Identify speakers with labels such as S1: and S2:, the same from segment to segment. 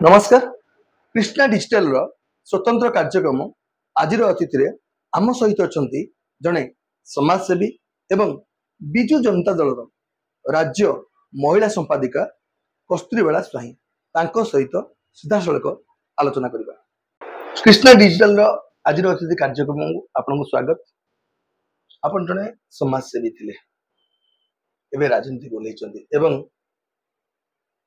S1: नमस्कार। कृष्णा डिजिटल रो स्वतंत्र कार्यक्रम आज अतिथि आम सहित अच्छा जड़े समाजसेवी एवं विजु जनता दल राज्य महिला संपादिका कस्तूरीबाला स्वाई सहित सीधा सड़क आलोचना करवा। कृष्णा डिजिटल रो आज अतिथि कार्यक्रम आपन को स्वागत। आपन जड़े समाजसेवी थिले एवं राजनीति को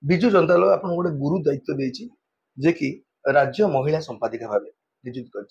S1: विजु जनता दल आपन गोटे गुरु दायित्व देछि जे कि राज्य महिला संपादिका भाव नियुक्त कर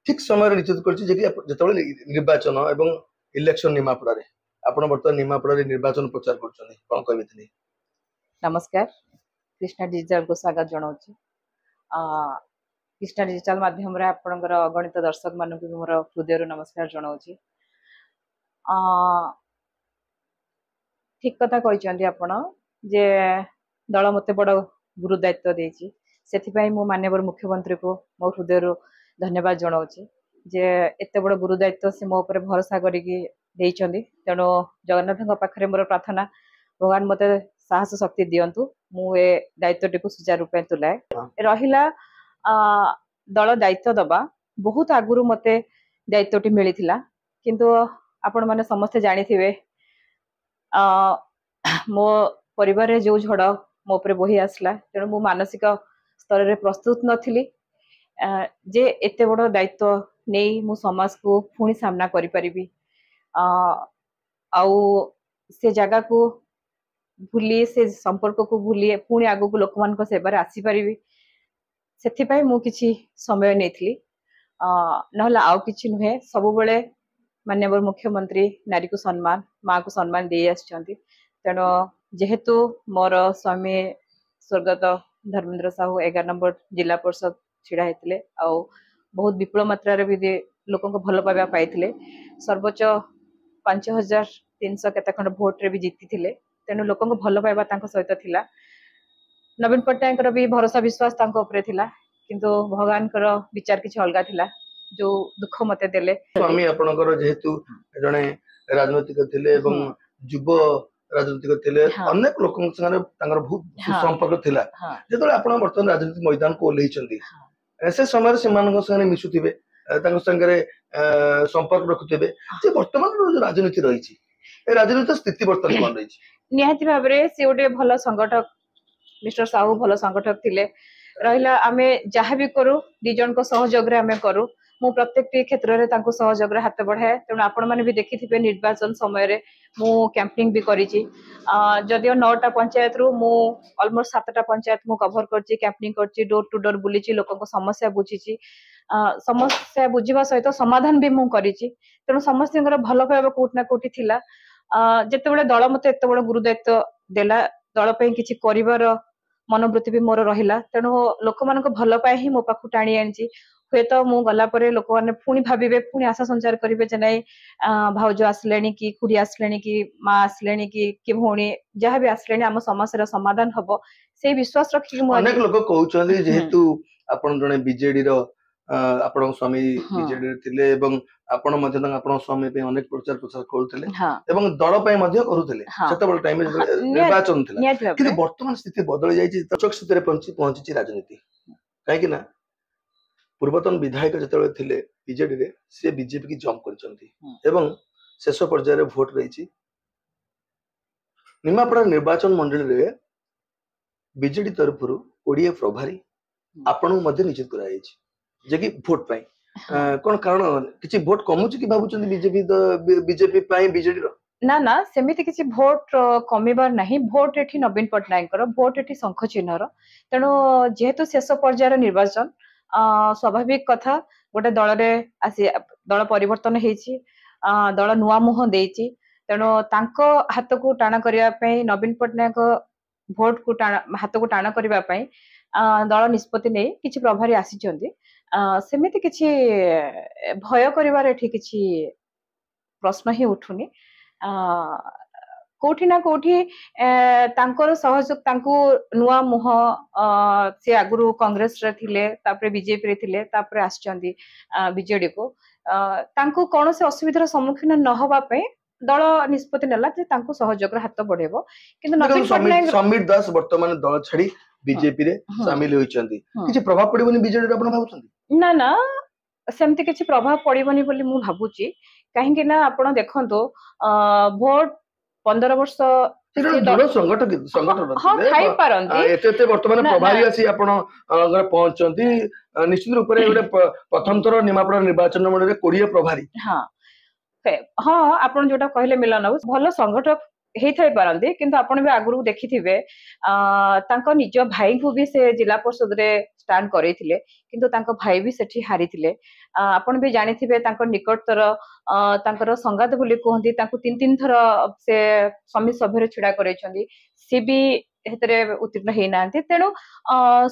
S1: ठीक समय नियुक्त कर निर्वाचन एवं इलेक्शन निमापड़ा आपन बर्तमान निमापड़ा निर्वाचन प्रचार कर।
S2: नमस्कार, कृष्णा डिजिटल को स्वागत जनाऊँ। कृष्णा डिजिटल माध्यम आपणकर अगणित दर्शक मान मोर हृदय नमस्कार जनाऊँ। ठीक कथा कहते आपण जे दल मत बड़ गुरु दायित्व देछि से माननीय मुख्यमंत्री को मो हृदय धन्यवाद जनाऊँ जे एत बड़ गुरु दायित्व से मो ऊपर भरोसा करके तेणु जगन्नाथ पाखे मोर प्रार्थना भगवान मत साहस शक्ति दिंतु मु ए दायित्व टी सुचारू रूप तुलाए रहिला दल दायित्व दबा बहुत आगुरु मते दायित्व मिलता किंतु आपण माने समस्ते जानी थे मो परिवार जो झड़ मो उपरे बही आसला तेणु मु मानसिक स्तर रे प्रस्तुत नथिली जे एते बड़ दायित्व नहीं मु समाज को पुणी सामना करि परिबी आउ से जगह को भूली से संपर्क को भूली पुणी आगु को लोक मान सेवार आसी पारिबी से मु किछि समय नेथली नहला आउ किछि नुहे सब बेले माननीय मुख्यमंत्री नारी को सम्मान माँ को सम्मान दे आछंती तेणु जेहेतु मोर स्वामी स्वर्गत धर्मेंद्र साहू 11 नंबर जिला परिषद छिड़ा होते बहुत विपुल मात्रा भी लोक भल पाइबा पाई सर्वोच्च 5300 केते खंड भोट रे भी जीति थिले तेणु लोक भल पाइबा सहित थिला। नवीन पट्टनायक भी भरोसा विश्वास उपरे थिला किंतु भगवान विचार किछि अलगा थिला जो दुख मते देले।
S1: स्वामी आपनकर जेहेतु जने राजनीतिक थिले एवं युव राजनीतिक थिले अनेक लोक संगे तांगर बहुत संपर्क थिला जेतले आपण वर्तमान राजनीतिक मैदान को ओल्लै छथि से समय से मान संगे मिसुथिबे तांग संगे संपर्क रखुथिबे जे वर्तमान राजनीति रही छि ए राजनीति स्थिति वर्तमान कोन रही छि
S2: निहाती भाबरे से ओटे भलो संगठक मिस्टर साहू भलो संगठक थिले रहिला आमे जहाँ भी करू दिजन को सहयोग रे आमे करू मु प्रत्येक क्षेत्र रे तांको सहयोग रे हाथ बढ़ाए तेणु आपण माने भी देखिथिबे निर्वाचन समय रे मु कैंपिंग भी करिछि जदियो 9टा पंचायत रु मु ऑलमोस्ट 7टा पंचायत मु कवर करछि कैंपिंग करछि डोर टू डोर बुलिछि लोकन को समस्या बुझिछि समस्या बुझिबा सहित समाधान भी मु करिछि तेणु समस्त भल पाइबा कोट ना कोटी थिला जेते बेले दल मते एते बड़ गुरु दायित्व देला दल पे किछि करिवार मनोवृत्ति भी मोर रहिला तेणु लोक मान भल पाए ही मो पाखु टाणी आनी हुए तो मु गला परे लोक मैंने पुणी भाविबे पुणी आशा संचार करेंगे जे नाई भाउज आसले कि खुड़ी आसले कि माँ आसले कि भौणी जहाँ भी आसले आम समस्या समाधान हम से विश्वास रखी
S1: अनेक लोक कहउछन्ती जेहेतु आपण जने बीजेडी रो आपण स्वामी बीजेडी थिले एवं आपण मध्ये आपण स्वामी पे अनेक प्रचार प्रसार करूथिले एवं दल पे मध्ये करूथिले सेतबल टाइम निर्वाचन थिला कि वर्तमान स्थिति बदल जायछि चक स्थिति रे पहुंची राजनीति काहे कि ना पूर्वतन विधायक जतबे थिले बीजेडी रे से बीजेपी की जंप करचन्ती एवं शेष पर्याय रे भोट रहिछि निमापड़ा निर्वाचन मंडली रे बीजेडी तरफ 20 प्रभारी आपण मध्ये निश्चित करा जायछि जे कि भोट पाई कोन कारण किछि भोट कमुछि कि भाबुचन्ती बीजेपी पाई बीजेडी रो
S2: ना ना सेमिति किछि भोट कमिबार नाही भोट एठी नवीन पट्टनायक रो भोट एठी शंख चिन्ह रो तेणु जेहेतु शेष पर्यायर निर्वाचन स्वाभाविक कथा गोटे दल रे आसी दल परिवर्तन हेछि दल नुआ मुह देछि तेणु तांको हाथ को टाणा करिया पई नवीन पट्टनायक भोट को हाथ को टाणा करिया पई दल निष्पत्ति नै किछि प्रभारी आसीचंती सेमिति किछि भय करिवार एठी किछि प्रश्न ही उठुनी कोठी ना कोठी तांकर सहयोग तांकु नुआ मुह से आगुरु कांग्रेस रे थिले तापरे बीजेपी रे थिले तापरे आछचंदी बीजेडी को तांकु कोन से असुविधार सम्मुखीन न होबा पे दल निष्पत्ति नेला जे तांकु सहयोग रे हाथ बढ़ेबो किंतु नवीन पट्टनायक
S1: समीर दास वर्तमान दल छाड़ी बीजेपी रे
S2: ହୁଁ
S1: सामिल होइछंती
S2: ହୁଁ
S1: किछि प्रभाव पड़िबनी बीजेडी रे आपण भाबुछंती
S2: ନା ନା ସେମିତି କିଛି ପ୍ରଭାବ ପଡିବନି ବୋଲି ମୁଁ ଭାବୁଛି କାହିଁକି ନା ଆପଣ ଦେଖନ୍ତୁ ଭୋଟ 15 ବର୍ଷ
S1: ସେଟା
S2: ସିଏ
S1: ଦୃଢ ସଂଗଠନ
S2: ହଁ
S1: ସଂଗଠନ
S2: ହଁ
S1: ଥିଲେ
S2: ଥାଇପାରନ୍ତି
S1: ଏତେ ଏତେ ବର୍ତ୍ତମାନ
S2: ନା ନା
S1: ପ୍ରଭାରୀ ଆସି ଆପଣ ପହଞ୍ଚନ୍ତି ନିଶ୍ଚିତ ରୂପରେ ଗୋଟେ ପ୍ରଥମ ଥର ନିମାପଡ଼ା ନିର୍ବାଚନ ମଣ୍ଡଳୀରେ 20 ପ୍ରଭାରୀ
S2: ହଁ ହଁ ଆପଣ ଯୋଉଟା କହିଲେ ମିଲନ ବାବୁ ଭଲ ସଂଗଠକ ହେଇଥାଇ ପାରନ୍ତି କିନ୍ତୁ ଆପଣ ବି ଆଗରୁ ଦେଖିଥିବେ ତାଙ୍କ ନିଜ ଭାଇଙ୍କୁ ବି ସେ ଜିଲ୍ଲା ପରିଷଦରେ ଷ୍ଟାଣ୍ଡ କରେଇଥିଲେ କିନ୍ତୁ ତାଙ୍କ ଭାଇ ବି ସେଠି ହାରିଥିଲେ ଆପଣ ବି ଜାଣିଥିବେ ତାଙ୍କ ନିକଟତର ତାଙ୍କର ସଙ୍ଗାତ ବୋଲି କୁହନ୍ତି ତାଙ୍କୁ 3 ଥର ସେ ସମିତି ସଭ୍ୟରେ ଛିଡା କରେଇଛନ୍ତି ସେ ବି ସେଥିରେ ଉତ୍ତୀର୍ଣ୍ଣ ହେଇନାହାନ୍ତି ତେଣୁ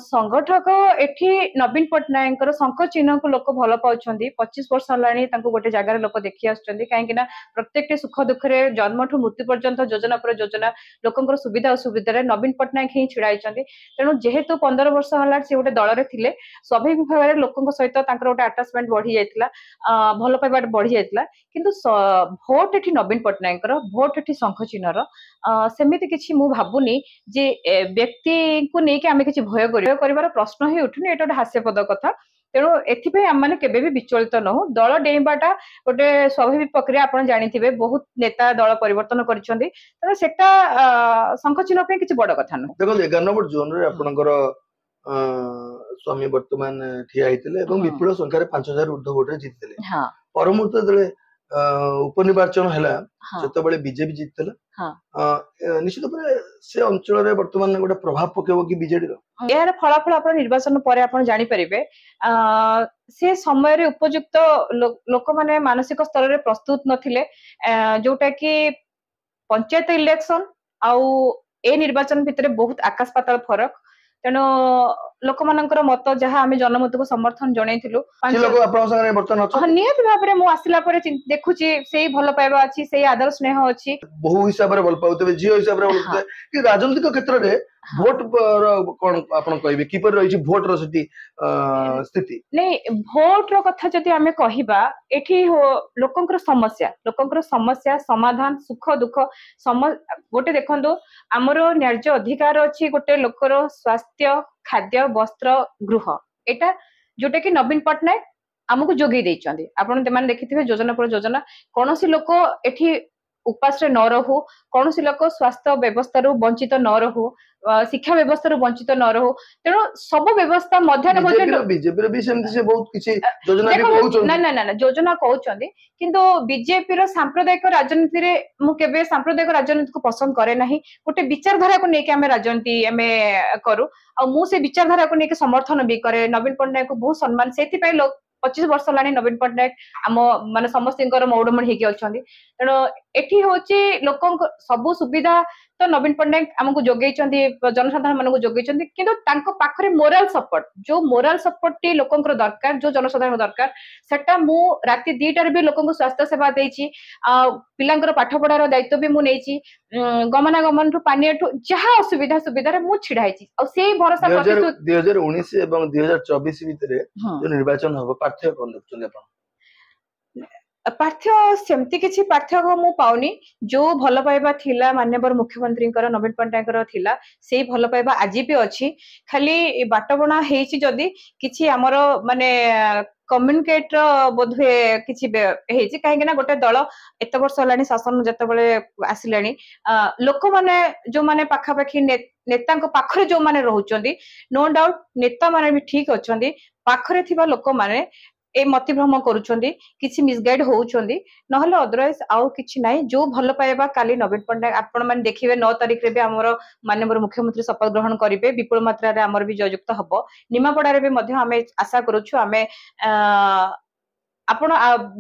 S2: ସଂଗଠକ ଏଠି ନବୀନ ପଟ୍ଟନାୟକଙ୍କର ଶଙ୍ଖ ଚିହ୍ନକୁ ଲୋକ ଭଲ ପାଉଛନ୍ତି 25 ବର୍ଷ ହେଲାଣି ତାଙ୍କୁ ଗୋଟେ ଜାଗାରେ ଲୋକ ଦେଖି ଆସୁଛନ୍ତି କାହିଁକି ନା ପ୍ରତ୍ୟେକଟି ସୁଖ ଦୁଃଖରେ ଜନ୍ମଠୁ ମୃତ୍ୟୁ ପର୍ଯ୍ୟନ୍ତ ଯୋଜନା ପରେ ଯୋଜନା ଲୋକଙ୍କର ସୁବିଧା ଅସୁବିଧାରେ ନବୀନ ପଟ୍ଟନାୟକ ହିଁ ଛିଡା ହେଇଛନ୍ତି ତେଣୁ ଯେହେତୁ 15 ବର୍ଷ ହେଲାଣି ସେ ଗୋଟେ ଦଳରେ ଥିଲେ ସ୍ୱାଭାବିକ ଭାବରେ ଲୋକଙ୍କ ସହିତ ତାଙ୍କର ଗୋଟେ ଆଟାଚମେଣ୍ଟ ବଢି ଯାଇଥିଲା ଭଲ ପାଇବା ବଢି ଯାଇଥିଲା କିନ୍ତୁ ଭୋଟ ଏଠି ନବୀନ ପଟ୍ଟନାୟକଙ୍କର ଭୋଟ ଏଠି ଶଙ୍ଖ ଚିହ୍ନର ସେମିତି କିଛି ମୁଁ ଭାବୁନି ଯେ ବ୍ୟକ୍ତିଙ୍କୁ ନେଇକି ଆମେ କିଛି ଭୟ କରିବାର ପ୍ରଶ୍ନ ହିଁ ଉଠୁନି ଏଇଟା ଗୋଟେ ହାସ୍ୟପଦ କଥା ତେଣୁ ଏଥିପାଇଁ ଆମେ କେବେ ବି ବିଚଳିତ ନହୁ ଦଳ ଡେଇଁବାଟା ଗୋଟେ ସ୍ୱାଭାବିକ ପ୍ରକ୍ରିୟା ଆପଣ ଜାଣିଥିବେ ବହୁତ ନେତା ଦଳ ପରିବର୍ତ୍ତନ କରିଛନ୍ତି ତେଣୁ ସେଟା ଶଙ୍ଖ ଚିହ୍ନ ପାଇଁ କିଛି ବଡ କଥା ନୁହଁ
S1: ଦେଖନ୍ତୁ 11 ନମ୍ବର ଜୋନରେ ଆପଣଙ୍କର ସ୍ୱାମୀ ବର୍ତ୍ତମାନ ଠିଆ ହେଇଥିଲେ ଏବଂ
S2: ହଁ
S1: ବିପୁଳ ସଂଖ୍ୟାରେ 5000 ଉର୍ଦ୍ଧ୍ୱ ଭୋଟରେ ଜିତିଥିଲେ
S2: ହଁ
S1: ପରମୁହୂର୍ତ୍ତ ଯେତେବେଳେ ଉପନିର୍ବାଚନ ହେଲା
S2: ହଁ
S1: ସେତେବେଳେ ବିଜେପି ଜିତିଥିଲା
S2: ହଁ
S1: ନିଶ୍ଚିତ ଭାବରେ ସେ ଅଞ୍ଚଳରେ ବର୍ତ୍ତମାନ ଗୋଟେ ପ୍ରଭାବ ପକେଇବ କି ବିଜେଡିର
S2: ଏହାର ଫଳାଫଳ ଆପଣ ନିର୍ବାଚନ ପରେ ଆପଣ ଜାଣିପାରିବେ ସେ ସମୟରେ ଉପଯୁକ୍ତ ଲୋକମାନେ ମାନସିକ ସ୍ତରରେ ପ୍ରସ୍ତୁତ ନଥିଲେ ଯୋଉଟା କି ପଞ୍ଚାୟତ ଇଲେକ୍ସନ ଆଉ ଏ ନିର୍ବାଚନ ଭିତରେ ବହୁତ ଆକାଶ ପାତାଳ ଫରକ ତେଣୁ ଲୋକମାନଙ୍କର ମତ ଯାହା ଆମେ ଜନମତକୁ ସମର୍ଥନ ଜଣେଇଥିଲୁ
S1: ସେ ଲୋକ ଆପଣଙ୍କ ସାଙ୍ଗରେ ବର୍ତ୍ତମାନ ଅଛନ୍ତି
S2: ନିହାତି ଭାବରେ ମୁଁ ଆସିଲା ପରେ ଦେଖୁଛି ସେଇ ଭଲ ପାଇବା ଅଛି ସେଇ ଆଦର ସ୍ନେହ ଅଛି
S1: ବହୁ ହିସାବରେ ଭଲ ପାଉଥିବେ ଝିଅ ହିସାବରେ ଭଲ ପାଉଥିବେ କି ରାଜନୈତିକ କ୍ଷେତ୍ରରେ ଭୋଟ କଣ ଆପଣ କହିବେ କିପରି ରହିଛି ଭୋଟର ସେଠି ସ୍ଥିତି
S2: ନାଇଁ ଭୋଟର କଥା ଯଦି ଆମେ କହିବା ଏଠି ଲୋକଙ୍କର ସମସ୍ୟା ସମାଧାନ ସୁଖ ଦୁଃଖ ଗୋଟେ ଦେଖନ୍ତୁ ଆମର ନ୍ୟାଯ୍ୟ ଅଧିକାର ଅଛି ଗୋଟେ ଲୋକର ସ୍ୱାସ୍ଥ୍ୟ ଖାଦ୍ୟ ବସ୍ତ୍ର ଗୃହ ଏଇଟା ଯୋଉଟା କି ନବୀନ ପଟ୍ଟନାୟକ ଆମକୁ ଯୋଗେଇ ଦେଇଛନ୍ତି ଆପଣ ସେମାନେ ଦେଖିଥିବେ ଯୋଜନା ପରେ ଯୋଜନା କୌଣସି ଲୋକ ଏଠି ଉପାସରେ ନ ରହୁ କୌଣସି ଲୋକ ସ୍ୱାସ୍ଥ୍ୟ ବ୍ୟବସ୍ଥାରୁ ବଞ୍ଚିତ ନ ରହୁ ଶିକ୍ଷା ବ୍ୟବସ୍ଥାରୁ ବଞ୍ଚିତ ନ ରହୁ ତେଣୁ ସବୁ ବ୍ୟବସ୍ଥା ମଧ୍ୟାହ୍ନ
S1: ବିଜେପିର ବି ସେମିତି ସେ ବହୁତ କିଛି ଯୋଜନା ବି କହୁଛନ୍ତି
S2: ନା ଯୋଜନା କହୁଛନ୍ତି କିନ୍ତୁ ବିଜେପିର ସାମ୍ପ୍ରଦାୟିକ ରାଜନୀତିରେ ମୁଁ କେବେ ସାମ୍ପ୍ରଦାୟିକ ରାଜନୀତିକୁ ପସନ୍ଦ କରେ ନାହିଁ ଗୋଟେ ବିଚାରଧାରାକୁ ନେଇକି ଆମେ ରାଜନୀତି ଆମେ କରୁ ଆଉ ମୁଁ ସେ ବିଚାରଧାରାକୁ ନେଇକି ସମର୍ଥନ ବି କରେ ନବୀନ ପଟ୍ଟନାୟକକୁ ବହୁତ ସମ୍ମାନ ସେଥିପାଇଁ 25 ବର୍ଷ ହେଲାଣି ନବୀନ ପଟ୍ଟନାୟକ ଆମ ମାନେ ସମସ୍ତଙ୍କର ମୌଡମଣି ହେଇକି ଅଛନ୍ତି ତେଣୁ ଏଠି ହଉଛି ଲୋକଙ୍କ ସବୁ ସୁବିଧା ତ ନବୀନ ପଟ୍ଟନାୟକ ଆମକୁ ଯୋଗେଇଛନ୍ତି ଜନସାଧାରଣ ମାନଙ୍କୁ ଯୋଗେଇଛନ୍ତି କିନ୍ତୁ ତାଙ୍କ ପାଖରେ ମୋରାଲ ସପୋର୍ଟ ଯୋଉ ମୋରାଲ ସପୋର୍ଟଟି ଲୋକଙ୍କର ଦରକାର ଯୋଉ ଜନସାଧାରଣ ଦରକାର ସେଟା ମୁଁ ରାତି 2ଟାରେ ବି ଲୋକଙ୍କୁ ସ୍ୱାସ୍ଥ୍ୟ ସେବା ଦେଇଛି ପିଲାଙ୍କର ପାଠ ପଢାର ଦାୟିତ୍ୱ ବି ମୁଁ ନେଇଛି ଗମନାଗମନଠୁ ପାନୀୟଠୁ ଯାହା ଅସୁବିଧା ସୁବିଧାରେ ମୁଁ ଛିଡା ହେଇଛି ଆଉ ସେଇ ଭରସା
S1: 2019 ଏବଂ 2024 ଭିତରେ ଯୋଉ ନିର୍ବାଚନ ହବ ପାର୍ଥକ୍ୟ କଣ ଦେଖୁଛନ୍ତି ଆପଣ
S2: ପାର୍ଥ୍ୟ ସେମିତି କିଛି ପାର୍ଥକ୍ୟ ମୁଁ ପାଉନି ଯୋଉ ଭଲ ପାଇବା ଥିଲା ମାନ୍ୟବର ମୁଖ୍ୟମନ୍ତ୍ରୀଙ୍କର ନବୀନ ପଟ୍ଟନାୟକର ଥିଲା ସେଇ ଭଲ ପାଇବା ଆଜି ବି ଅଛି ଖାଲି ବାଟବଣା ହେଇଛି ଯଦି କିଛି ଆମର ମାନେ କମ୍ୟୁନିକେଟର ବୋଧହୁଏ କିଛି ହେଇଛି କାହିଁକି ନା ଗୋଟେ ଦଳ ଏତେ ବର୍ଷ ହେଲାଣି ଶାସନ ଯେତେବେଳେ ଆସିଲାଣି ଲୋକମାନେ ଯୋଉମାନେ ପାଖାପାଖି ନେତାଙ୍କ ପାଖରେ ଯୋଉମାନେ ରହୁଛନ୍ତି ନୋ ଡାଉଟ ନେତା ମାନେ ବି ଠିକ ଅଛନ୍ତି ପାଖରେ ଥିବା ଲୋକମାନେ ଏ ମତିଭ୍ରମ କରୁଛନ୍ତି କିଛି ମିସଗାଇଡ ହଉଛନ୍ତି ନହେଲେ ଅଦରୱାଇଜ ଆଉ କିଛି ନାହିଁ ଯୋଉ ଭଲ ପାଇବା କାଲି ନବୀନ ପଟ୍ଟନାୟକ ଆପଣ ମାନେ ଦେଖିବେ 9 ତାରିଖରେ ବି ଆମର ମାନ୍ୟବର ମୁଖ୍ୟମନ୍ତ୍ରୀ ଶପଥ ଗ୍ରହଣ କରିବେ ବିପୁଳ ମାତ୍ରାରେ ଆମର ବି ଜୟଯୁକ୍ତ ହବ ନିମାପଡାରେ ବି ମଧ୍ୟ ଆମେ ଆଶା କରୁଛୁ ଆମେ ଆପଣ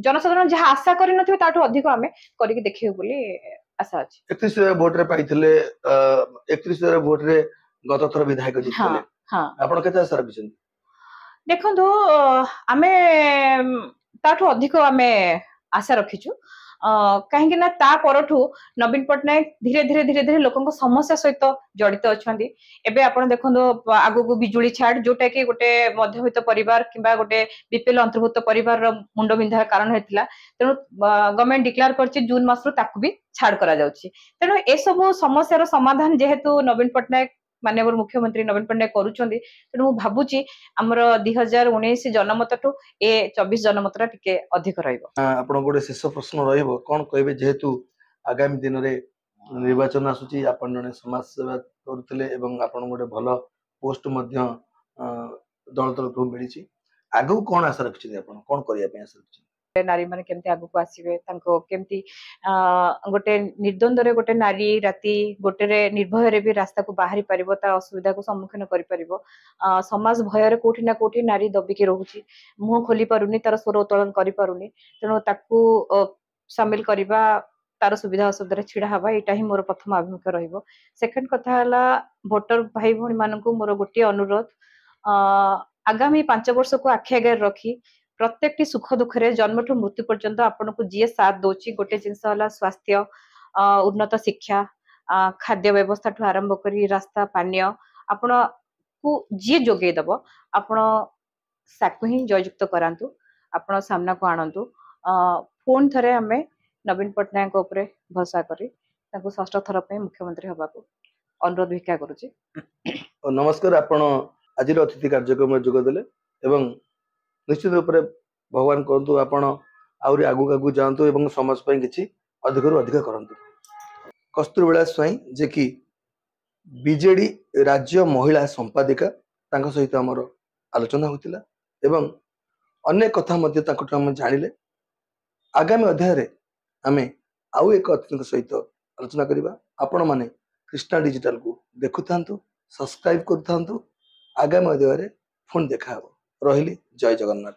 S2: ଜନସାଧାରଣ ଯାହା ଆଶା କରିନଥିବେ ତାଠୁ ଅଧିକ ଆମେ କରିକି ଦେଖିବୁ ବୋଲି ଆଶା ଅଛି
S1: 31 ଭୋଟରେ ପାଇଥିଲେ 31 ଭୋଟରେ ଗତ ଥର ବିଧାୟକ ଜିତିଥିଲେ ଆପଣ କେତେ ଆଶା ରଖିଛନ୍ତି
S2: ଦେଖନ୍ତୁ ଆମେ ତାଠୁ ଅଧିକ ଆମେ ଆଶା ରଖିଛୁ କାହିଁକି ନା ତା ପରଠୁ ନବୀନ ପଟ୍ଟନାୟକ ଧୀରେ ଧୀରେ ଲୋକଙ୍କ ସମସ୍ୟା ସହିତ ଜଡିତ ଅଛନ୍ତି ଏବେ ଆପଣ ଦେଖନ୍ତୁ ଆଗକୁ ବିଜୁଳି ଛାଡ ଯୋଉଟା କି ଗୋଟେ ମଧ୍ୟବିତ୍ତ ପରିବାର କିମ୍ବା ଗୋଟେ ବିପିଏଲ ଅନ୍ତର୍ଭୁକ୍ତ ପରିବାରର ମୁଣ୍ଡ ବିନ୍ଧାର କାରଣ ହେଇଥିଲା ତେଣୁ ଗଭର୍ଣ୍ଣମେଣ୍ଟ ଡିକ୍ଲେୟାର କରିଛି ଜୁନ ମାସରୁ ତାକୁ ବି ଛାଡ କରାଯାଉଛି ତେଣୁ ଏସବୁ ସମସ୍ୟାର ସମାଧାନ ଯେହେତୁ ନବୀନ ପଟ୍ଟନାୟକ माननीय मुख्यमंत्री नवीन पट्टनायक करुछंदी तेणु मु भाबुची हमर 2019 जनमतटू ए 24 जनमतटा टिके अधिक रहइबो।
S1: आपण गोटे शेष प्रश्न रहिबो कोन कहबे जेहेतु आगामी दिन रे निर्वाचन आसुची आपण जने समाज सेवा करुतले एवं आपण गोटे भलो पोस्ट मध्य दल तरफ मिली आगु कोन आशा रखिछि आपण कोन करिया पे आशा रखिछि
S2: नारी माने केमती आगु को आसीबे तांको केमती गोटे निर्द्वंद रे गोटे नारी राती गोटे रे निर्भय रे भी रास्ता को बाहरी परिबो ता असुविधा को सम्मुखीन करि परिबो समाज भय रे कोठी ना कोठी नारी दबी के रहूची मुंह खोली पारुनी तार स्वर उत्तोलन करि पारुनी तेणु ताकू शामिल करिबा तार सुविधा असुविधा रे छिड़ा हवा एटा ही मोर प्रथम अभिमुख्य रहिबो। सेकंड कथा हला वोटर भाई भणी मानकू मोर गोटे अनुरोध आगामी 5 वर्ष को आखि आगे रखी प्रत्येक सुख दुख रे जन्म ठू मृत्यु पर्यंत आपन को जी साथ दोची गोटे जिनस हला स्वास्थ्य उन्नत शिक्षा खाद्य व्यवस्था ठू आरंभ करी रास्ता पानीय आपन को जी जोगे दब आपन साकु ही जययुक्त करांतु आपन सामना को आनंतु फोन थरे हमें नवीन पट्टनायक उपरे भरोसा करी ताको षष्ठ थर पे मुख्यमंत्री हबा को अनुरोध भिक्षा करूची।
S1: नमस्कार आपण आजिर अतिथि कार्यक्रम में जोग देले एवं निश्चित रूप से भगवान कहतु आपण आउरी आगु आगु जातु एवं समाज पर किसी अधिक रु अधिक करंतु। कस्तूरबा स्वाई जे कि बीजेडी राज्य महिला संपादिका तांको सहित हमर आलोचना होतिला एवं अनेक कथा मध्य तांको हम जानिले आगामी अध्याय रे आमे आउ एक अतिथि सहित आलोचना करिबा। आपण माने कृष्णा डिजिटल को देखुथांतु सब्सक्राइब करथांतु आगामी अध्याय रे फोन देखा रहिली। जय जगन्नाथ।